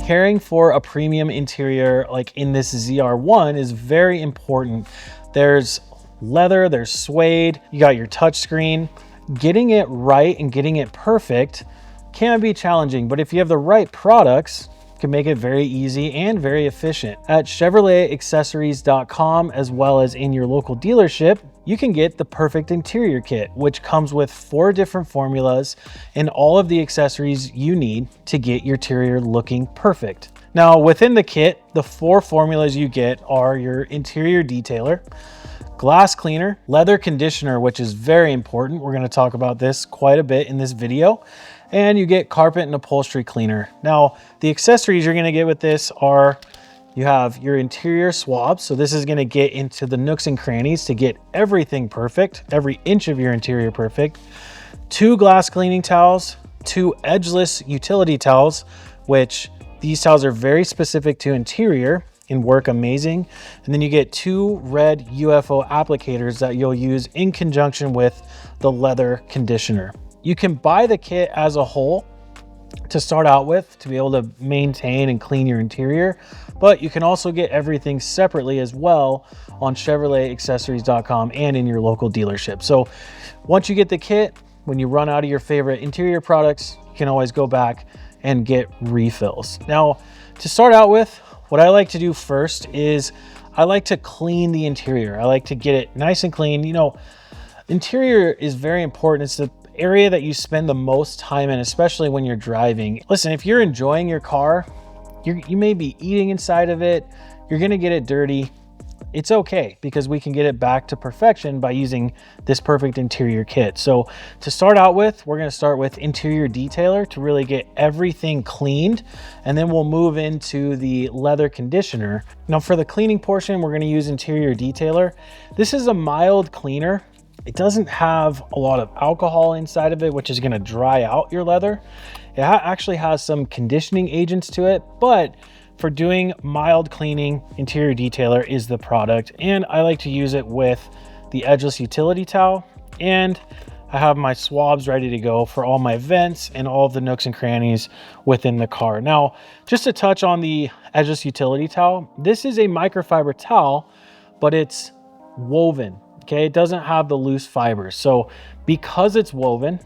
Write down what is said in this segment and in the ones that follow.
Caring for a premium interior like in this ZR1 is very important. There's leather, there's suede, you got your touchscreen. Getting it right and getting it perfect can be challenging, but if you have the right products, you can make it very easy and very efficient. At ChevroletAccessories.com, as well as in your local dealership, you can get the perfect interior kit, which comes with 4 different formulas and all of the accessories you need to get your interior looking perfect. Now, within the kit, the 4 formulas you get are your interior detailer, glass cleaner, leather conditioner, which is very important. We're going to talk about this quite a bit in this video. And you get carpet and upholstery cleaner. Now, the accessories you're going to get with this are, you have your interior swabs. So this is going to get into the nooks and crannies to get everything perfect, every inch of your interior perfect. 2 glass cleaning towels, 2 edgeless utility towels, which these towels are very specific to interior and work amazing. And then you get 2 red UFO applicators that you'll use in conjunction with the leather conditioner. You can buy the kit as a whole to start out with to be able to maintain and clean your interior, but you can also get everything separately as well on ChevroletAccessories.com and in your local dealership. So once you get the kit, when you run out of your favorite interior products, you can always go back and get refills. Now, to start out with, what I like to do first is I like to clean the interior. I like to get it nice and clean. You know, interior is very important. It's the area that you spend the most time in, especially when you're driving. Listen, if you're enjoying your car, you may be eating inside of it, you're gonna get it dirty. It's okay, because we can get it back to perfection by using this perfect interior kit. So to start out with, we're gonna start with interior detailer to really get everything cleaned, and then we'll move into the leather conditioner. Now for the cleaning portion, we're gonna use interior detailer. This is a mild cleaner. It doesn't have a lot of alcohol inside of it, which is gonna dry out your leather. It actually has some conditioning agents to it, but for doing mild cleaning, interior detailer is the product. And I like to use it with the edgeless utility towel. And I have my swabs ready to go for all my vents and all of the nooks and crannies within the car. Now, just to touch on the edgeless utility towel, this is a microfiber towel, but it's woven, okay? It doesn't have the loose fibers. So because it's woven,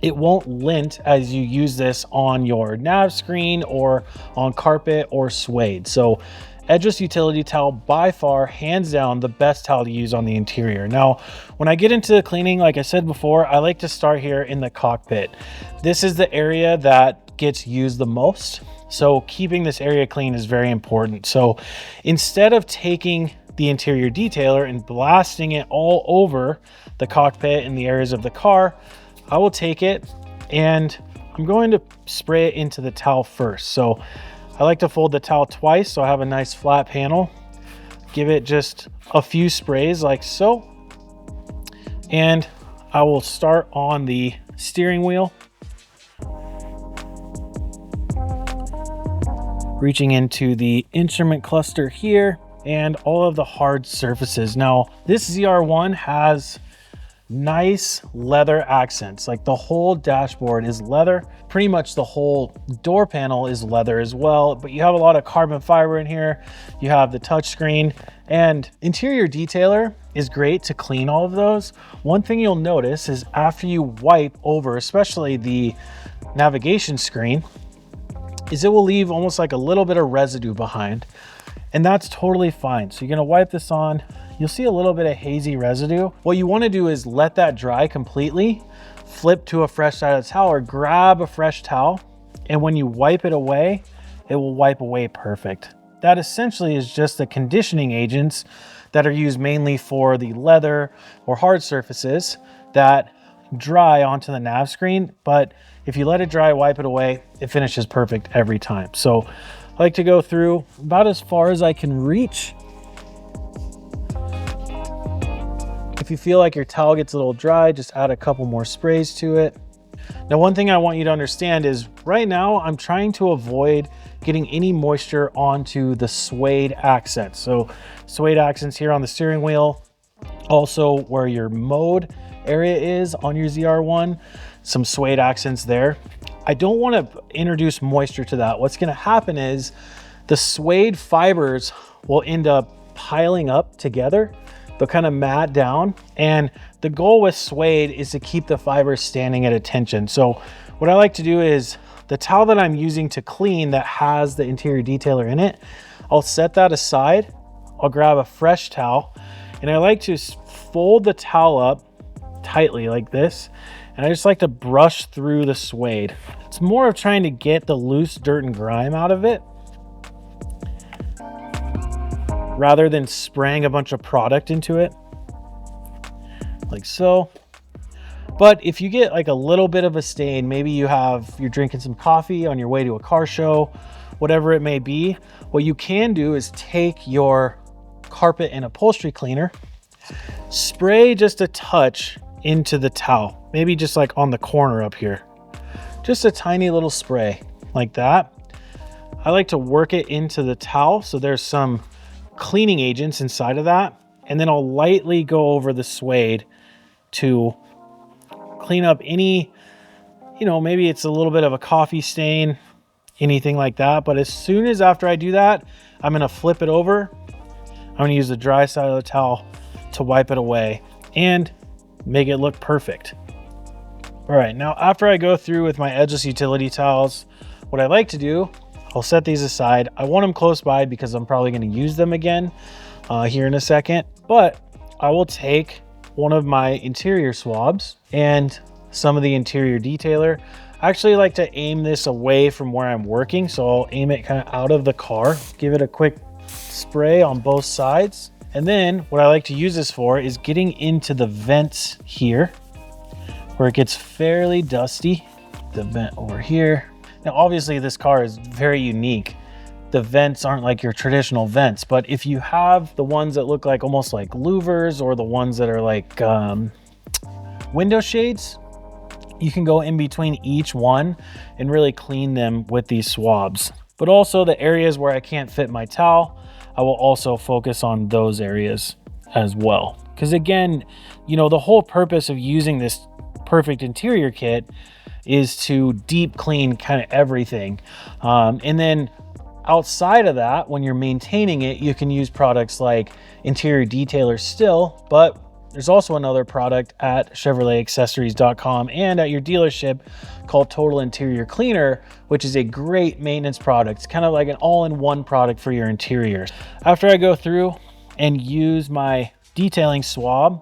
it won't lint as you use this on your nav screen or on carpet or suede. So edgeless utility towel, by far, hands down, the best towel to use on the interior. Now, when I get into the cleaning, like I said before, I like to start here in the cockpit. This is the area that gets used the most. So keeping this area clean is very important. So instead of taking the interior detailer and blasting it all over the cockpit and the areas of the car, I will take it and I'm going to spray it into the towel first. So I like to fold the towel twice so I have a nice flat panel. Give it just a few sprays like so. And I will start on the steering wheel, reaching into the instrument cluster here and all of the hard surfaces. Now, this ZR1 has nice leather accents. Like the whole dashboard is leather. Pretty much the whole door panel is leather as well, but you have a lot of carbon fiber in here. You have the touchscreen, and interior detailer is great to clean all of those. One thing you'll notice is after you wipe over, especially the navigation screen, is it will leave almost like a little bit of residue behind, and that's totally fine. So you're gonna wipe this on. You'll see a little bit of hazy residue. What you want to do is let that dry completely, flip to a fresh side of the towel or grab a fresh towel. And when you wipe it away, it will wipe away perfect. That essentially is just the conditioning agents that are used mainly for the leather or hard surfaces that dry onto the nav screen. But if you let it dry, wipe it away, it finishes perfect every time. So I like to go through about as far as I can reach. If you feel like your towel gets a little dry, just add a couple more sprays to it. Now, one thing I want you to understand is right now I'm trying to avoid getting any moisture onto the suede accents. So suede accents here on the steering wheel, also where your mode area is on your ZR1, some suede accents there. I don't want to introduce moisture to that. What's going to happen is the suede fibers will end up piling up together. They'll kind of mat down, and the goal with suede is to keep the fibers standing at attention. So what I like to do is the towel that I'm using to clean that has the interior detailer in it, I'll set that aside. I'll grab a fresh towel, and I like to fold the towel up tightly like this, and I just like to brush through the suede. It's more of trying to get the loose dirt and grime out of it rather than spraying a bunch of product into it like so. But if you get like a little bit of a stain, maybe you're drinking some coffee on your way to a car show, whatever it may be, what you can do is take your carpet and upholstery cleaner, spray just a touch into the towel, maybe just like on the corner up here, just a tiny little spray like that. I like to work it into the towel so there's some cleaning agents inside of that, and then I'll lightly go over the suede to clean up any, maybe it's a little bit of a coffee stain, anything like that. But as soon as after I do that, I'm going to flip it over. I'm going to use the dry side of the towel to wipe it away and make it look perfect. All right, now after I go through with my edgeless utility towels, what I like to do, I'll set these aside. I want them close by because I'm probably going to use them again here in a second. But I will take one of my interior swabs and some of the interior detailer. I actually like to aim this away from where I'm working. So I'll aim it kind of out of the car, give it a quick spray on both sides. And then what I like to use this for is getting into the vents here where it gets fairly dusty. The vent over here. Now, obviously this car is very unique. The vents aren't like your traditional vents, but if you have the ones that look like almost like louvers or the ones that are like window shades, you can go in between each one and really clean them with these swabs. But also the areas where I can't fit my towel, I will also focus on those areas as well. Because again, the whole purpose of using this perfect interior kit is to deep clean kind of everything. And then outside of that, when you're maintaining it, you can use products like interior detailer still, but there's also another product at ChevroletAccessories.com and at your dealership called Total Interior Cleaner, which is a great maintenance product. It's kind of like an all-in-one product for your interiors. After I go through and use my detailing swab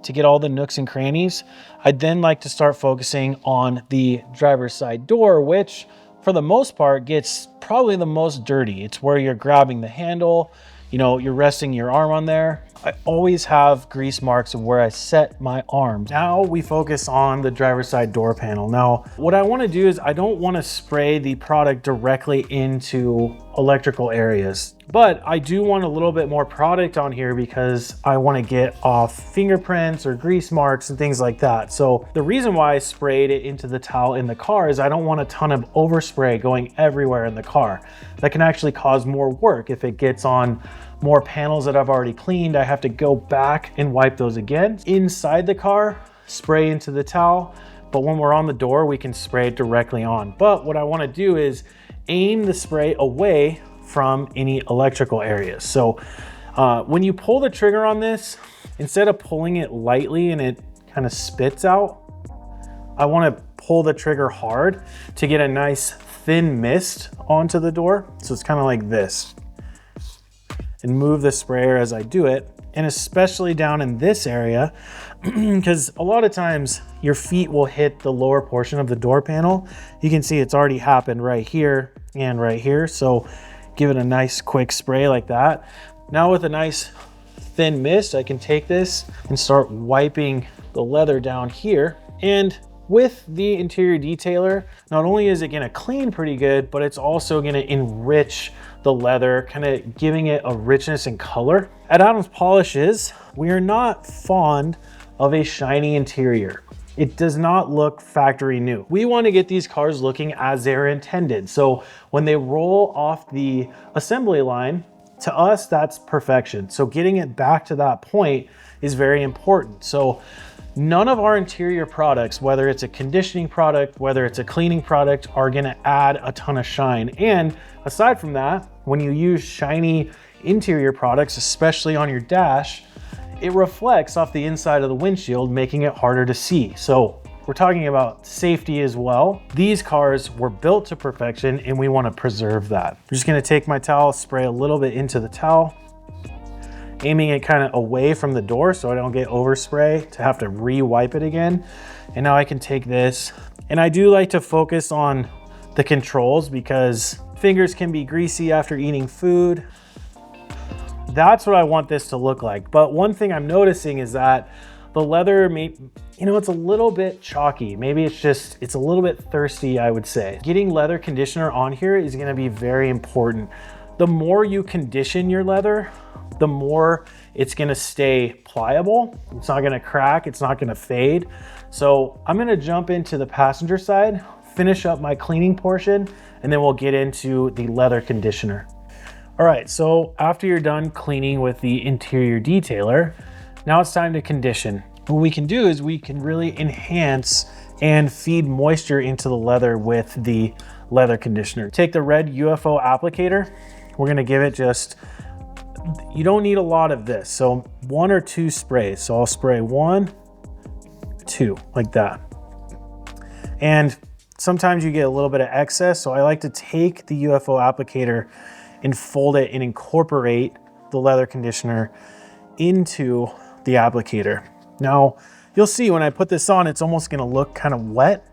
to get all the nooks and crannies, I'd then like to start focusing on the driver's side door, which for the most part gets probably the most dirty. It's where you're grabbing the handle, you're resting your arm on there. I always have grease marks of where I set my arms. Now we focus on the driver's side door panel. Now, what I want to do is I don't want to spray the product directly into electrical areas, but I do want a little bit more product on here because I want to get off fingerprints or grease marks and things like that. So the reason why I sprayed it into the towel in the car is I don't want a ton of overspray going everywhere in the car. That can actually cause more work. If it gets on more panels that I've already cleaned, I have to go back and wipe those again. Inside the car, spray into the towel, but when we're on the door, we can spray it directly on. But what I want to do is aim the spray away from any electrical areas. So when you pull the trigger on this, instead of pulling it lightly and it kind of spits out, I want to pull the trigger hard to get a nice thin mist onto the door. So it's kind of like this. And move the sprayer as I do it, and especially down in this area, because a lot of times your feet will hit the lower portion of the door panel. You can see it's already happened right here and right here. So give it a nice quick spray like that. Now with a nice thin mist, I can take this and start wiping the leather down here. And with the interior detailer, not only is it gonna clean pretty good, but it's also gonna enrich the leather, kind of giving it a richness and color. At Adams Polishes, we are not fond of a shiny interior. It does not look factory new. We want to get these cars looking as they're intended. So when they roll off the assembly line, to us, that's perfection. So getting it back to that point is very important. So None of our interior products, whether it's a conditioning product, whether it's a cleaning product, are gonna add a ton of shine. And aside from that, when you use shiny interior products, especially on your dash, it reflects off the inside of the windshield, making it harder to see. So we're talking about safety as well. These cars were built to perfection and we wanna preserve that. I'm just gonna take my towel, spray a little bit into the towel, aiming it kind of away from the door so I don't get overspray to have to re-wipe it again. And now I can take this, and I do like to focus on the controls because fingers can be greasy after eating food. That's what I want this to look like. But one thing I'm noticing is that the leather, it's a little bit chalky. Maybe it's a little bit thirsty, I would say. Getting leather conditioner on here is gonna be very important. The more you condition your leather, the more it's gonna stay pliable. It's not gonna crack, it's not gonna fade. So I'm gonna jump into the passenger side, finish up my cleaning portion, and then we'll get into the leather conditioner. All right, so after you're done cleaning with the interior detailer, now it's time to condition. What we can do is we can really enhance and feed moisture into the leather with the leather conditioner. Take the red UFO applicator. We're gonna give it you don't need a lot of this. So 1 or 2 sprays. So I'll spray 1, 2, like that. And sometimes you get a little bit of excess. So I like to take the UFO applicator and fold it and incorporate the leather conditioner into the applicator. Now, you'll see when I put this on, it's almost gonna look kind of wet.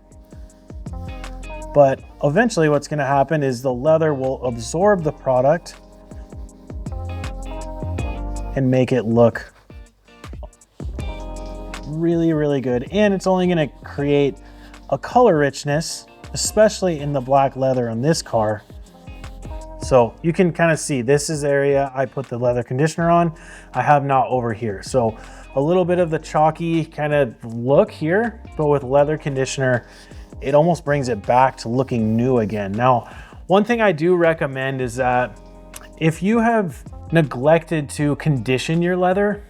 But eventually what's gonna happen is the leather will absorb the product and make it look really, really good. And it's only gonna create a color richness, especially in the black leather on this car. So you can kind of see this is the area I put the leather conditioner on. I have not over here. So a little bit of the chalky kind of look here, but with leather conditioner, it almost brings it back to looking new again. Now, one thing I do recommend is that if you have neglected to condition your leather,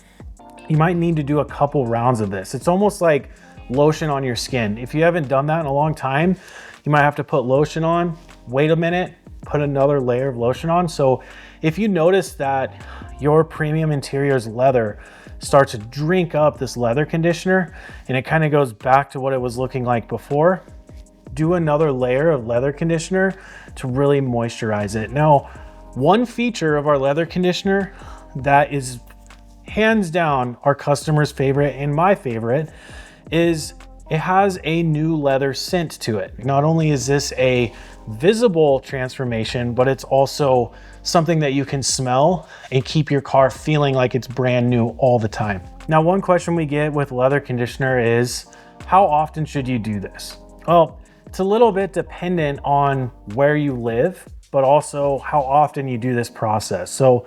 you might need to do a couple rounds of this. It's almost like lotion on your skin. If you haven't done that in a long time, you might have to put lotion on, wait a minute, put another layer of lotion on. So if you notice that your premium interiors leather starts to drink up this leather conditioner and it kind of goes back to what it was looking like before, do another layer of leather conditioner to really moisturize it. Now, one feature of our leather conditioner that is hands down our customer's favorite and my favorite is it has a new leather scent to it. Not only is this a visible transformation, but it's also something that you can smell and keep your car feeling like it's brand new all the time. Now, one question we get with leather conditioner is, how often should you do this? Well, it's a little bit dependent on where you live, but also how often you do this process. So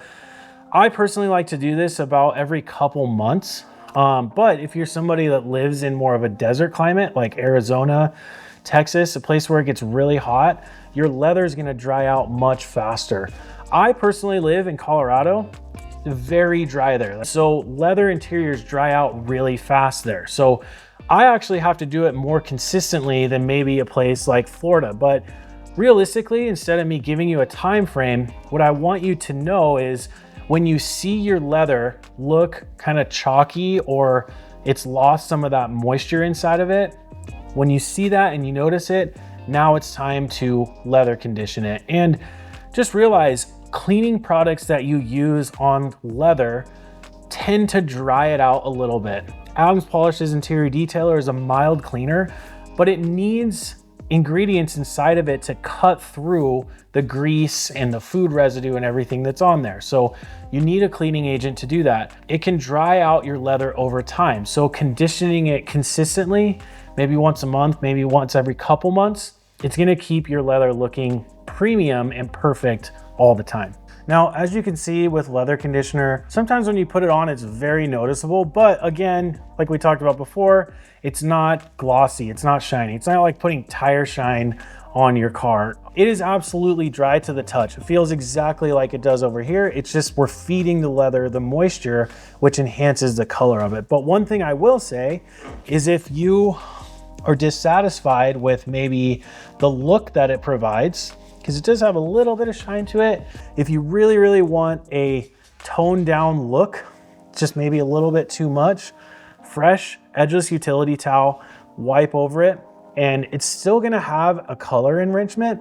I personally like to do this about every couple months. But if you're somebody that lives in more of a desert climate, like Arizona, Texas, a place where it gets really hot, your leather is gonna dry out much faster. I personally live in Colorado, very dry there. So leather interiors dry out really fast there. So I actually have to do it more consistently than maybe a place like Florida. But realistically, instead of me giving you a time frame, what I want you to know is when you see your leather look kind of chalky or it's lost some of that moisture inside of it, when you see that and you notice it, now it's time to leather condition it. And just realize cleaning products that you use on leather tend to dry it out a little bit. Adams Polish's interior detailer is a mild cleaner, but it needs ingredients inside of it to cut through the grease and the food residue and everything that's on there. So you need a cleaning agent to do that. It can dry out your leather over time. So conditioning it consistently, maybe once a month, maybe once every couple months, it's gonna keep your leather looking premium and perfect all the time. Now, as you can see with leather conditioner, sometimes when you put it on, it's very noticeable, but again, like we talked about before, it's not glossy, it's not shiny. It's not like putting tire shine on your car. It is absolutely dry to the touch. It feels exactly like it does over here. It's just we're feeding the leather the moisture, which enhances the color of it. But one thing I will say is if you are dissatisfied with maybe the look that it provides, because it does have a little bit of shine to it, if you really, really want a toned down look, just maybe a little bit too much, fresh edgeless utility towel, wipe over it, and it's still gonna have a color enrichment,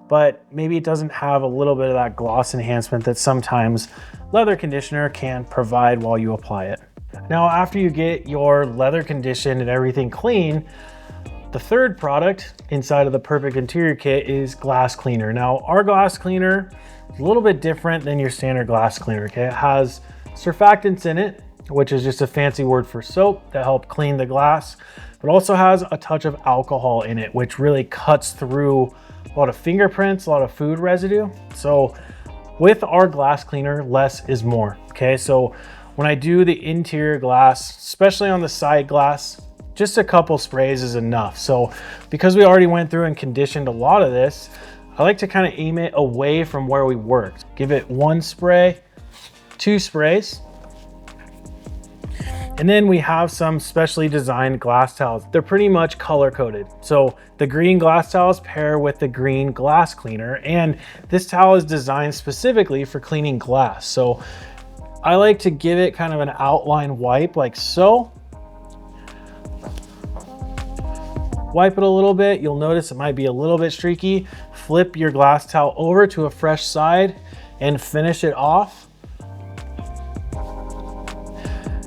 but maybe it doesn't have a little bit of that gloss enhancement that sometimes leather conditioner can provide while you apply it. Now, after you get your leather conditioned and everything clean, the third product inside of the Perfect Interior Kit is glass cleaner. Now, our glass cleaner is a little bit different than your standard glass cleaner, okay? It has surfactants in it, which is just a fancy word for soap that help clean the glass, but also has a touch of alcohol in it, which really cuts through a lot of fingerprints, a lot of food residue. So with our glass cleaner, less is more, okay? So when I do the interior glass, especially on the side glass, just a couple sprays is enough. So because we already went through and conditioned a lot of this, I like to kind of aim it away from where we worked. Give it 1 spray, 2 sprays. And then we have some specially designed glass towels. They're pretty much color coded. So the green glass towels pair with the green glass cleaner, and this towel is designed specifically for cleaning glass. So I like to give it kind of an outline wipe like so. Wipe it a little bit. You'll notice it might be a little bit streaky. Flip your glass towel over to a fresh side and finish it off.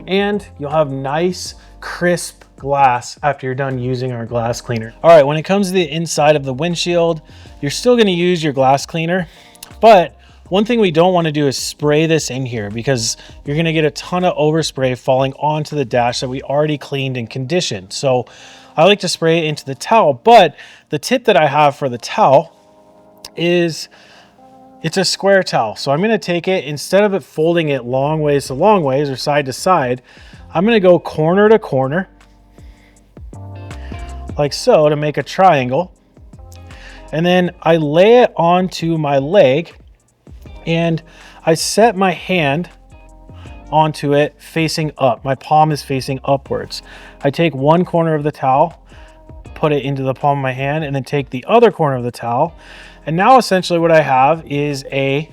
And you'll have nice, crisp glass after you're done using our glass cleaner. All right, when it comes to the inside of the windshield, you're still gonna use your glass cleaner, but one thing we don't wanna do is spray this in here because you're gonna get a ton of overspray falling onto the dash that we already cleaned and conditioned. So I like to spray it into the towel, but the tip that I have for the towel is it's a square towel. So I'm gonna take it, instead of it folding it long ways to long ways or side to side, I'm gonna go corner to corner, like so, to make a triangle. And then I lay it onto my leg and I set my hand onto it facing up. My palm is facing upwards. I take one corner of the towel, put it into the palm of my hand, and then take the other corner of the towel. And now essentially what I have is a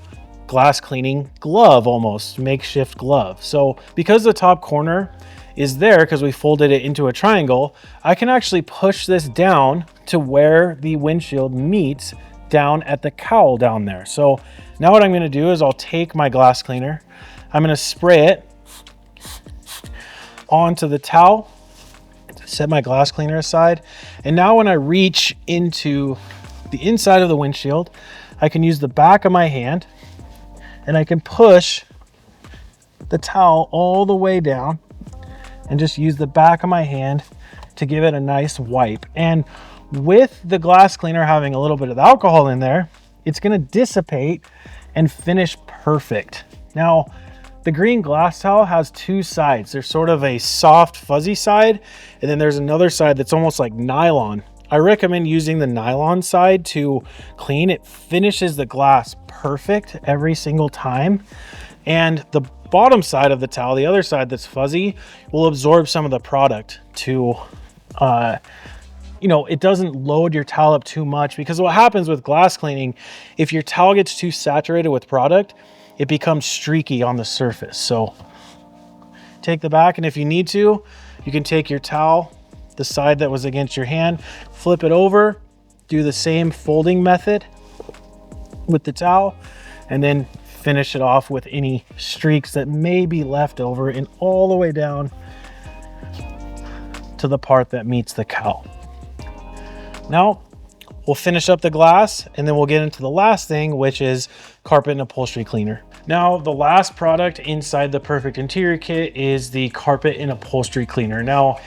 glass cleaning glove, almost makeshift glove. So because the top corner is there, because we folded it into a triangle, I can actually push this down to where the windshield meets down at the cowl down there. So now what I'm gonna do is I'll take my glass cleaner, I'm gonna spray it onto the towel, set my glass cleaner aside, and now when I reach into the inside of the windshield, I can use the back of my hand and I can push the towel all the way down and just use the back of my hand to give it a nice wipe. And with the glass cleaner having a little bit of alcohol in there, it's gonna dissipate and finish perfect. Now, the green glass towel has 2 sides. There's sort of a soft, fuzzy side, and then there's another side that's almost like nylon. I recommend using the nylon side to clean. It finishes the glass perfect every single time. And the bottom side of the towel, the other side that's fuzzy, will absorb some of the product to, it doesn't load your towel up too much, because what happens with glass cleaning, if your towel gets too saturated with product, it becomes streaky on the surface. So take the back, and if you need to, you can take your towel, the side that was against your hand, flip it over, do the same folding method with the towel, and then finish it off with any streaks that may be left over and all the way down to the part that meets the cowl. Now we'll finish up the glass and then we'll get into the last thing, which is Carpet and Upholstery Cleaner. Now, the last product inside the Perfect Interior Kit is the Carpet and Upholstery Cleaner. Now,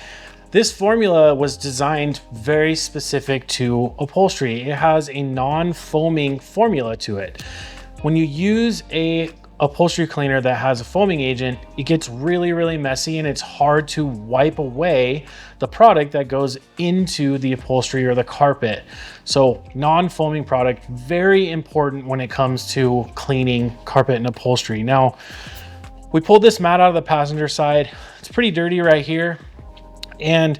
this formula was designed very specific to upholstery. It has a non-foaming formula to it. When you use a upholstery cleaner that has a foaming agent, it gets really, really messy and it's hard to wipe away the product that goes into the upholstery or the carpet. So non-foaming product, very important when it comes to cleaning carpet and upholstery. Now, we pulled this mat out of the passenger side. It's pretty dirty right here. And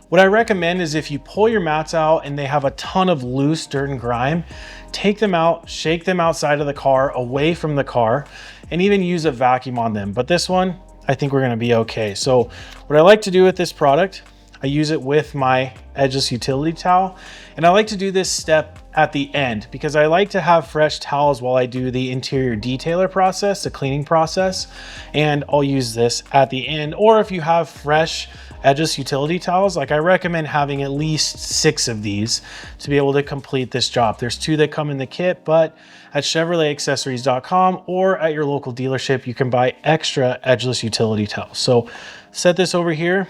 what I recommend is if you pull your mats out and they have a ton of loose dirt and grime, take them out, shake them outside of the car, away from the car, and even use a vacuum on them. But this one, I think we're gonna be okay. So what I like to do with this product, I use it with my edgeless utility towel. And I like to do this step at the end because I like to have fresh towels while I do the interior detailer process, the cleaning process. And I'll use this at the end. Or if you have fresh edgeless utility towels, like I recommend having at least 6 of these to be able to complete this job. There's 2 that come in the kit, but at ChevroletAccessories.com or at your local dealership, you can buy extra edgeless utility towels. So set this over here,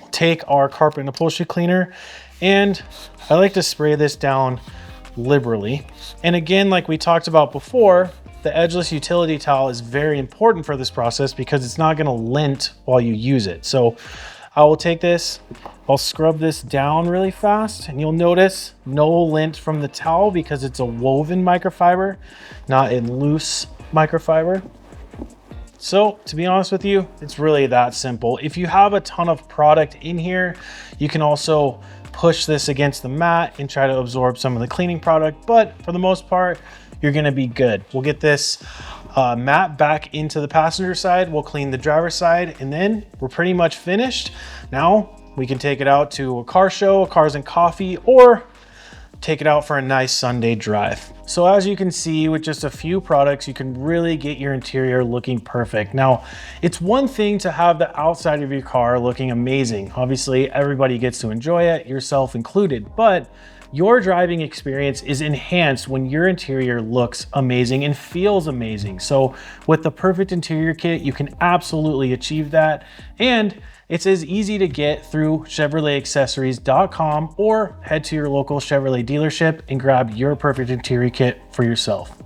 take our carpet and upholstery cleaner, and I like to spray this down liberally. And again, like we talked about before, the edgeless utility towel is very important for this process because it's not gonna lint while you use it. So I will take this, I'll scrub this down really fast, and you'll notice no lint from the towel because it's a woven microfiber, not a loose microfiber. So to be honest with you, it's really that simple. If you have a ton of product in here, you can also push this against the mat and try to absorb some of the cleaning product, but for the most part, you're gonna be good. We'll get this mat back into the passenger side, we'll clean the driver's side, and then we're pretty much finished. Now we can take it out to a car show, a Cars and Coffee, or take it out for a nice Sunday drive. So as you can see, with just a few products, you can really get your interior looking perfect. Now, it's one thing to have the outside of your car looking amazing. Obviously, everybody gets to enjoy it, yourself included, but your driving experience is enhanced when your interior looks amazing and feels amazing. So with the perfect interior kit, you can absolutely achieve that. And it's as easy to get through ChevroletAccessories.com or head to your local Chevrolet dealership and grab your perfect interior kit for yourself.